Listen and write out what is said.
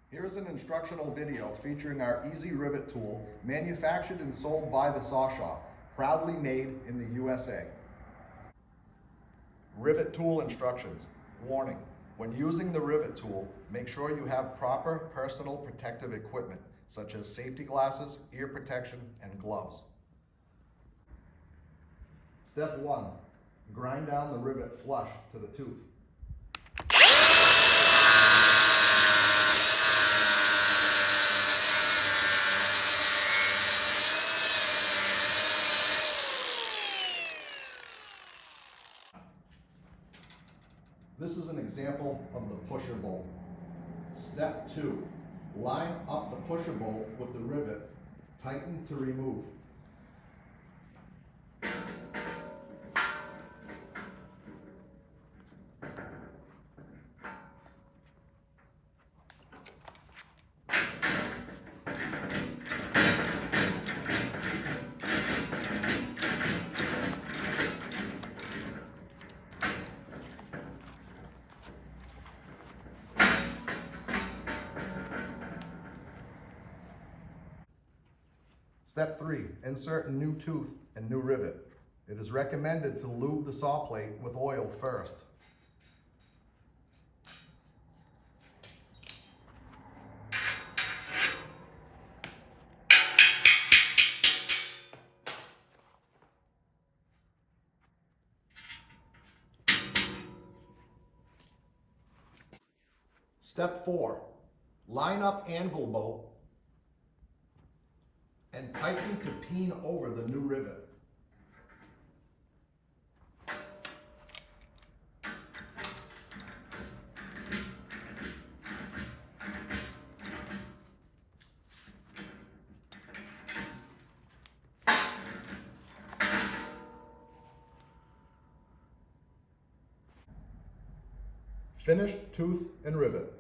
Here is an instructional video featuring our easy rivet tool, manufactured and sold by the Saw Shop, proudly made in the USA. Rivet tool instructions. Warning: when using the rivet tool, make sure you have proper personal protective equipment, such as safety glasses, ear protection, and gloves. Step 1. Grind down the rivet flush to the tooth. This is an example of the pusher bolt. Step 2. Line up the pusher bolt with the rivet, tighten to remove. Step 3. Insert a new tooth and new rivet. It is recommended to lube the saw plate with oil first. Step 4. Line up anvil bolt and tighten to peen over the new rivet. Finished tooth and rivet.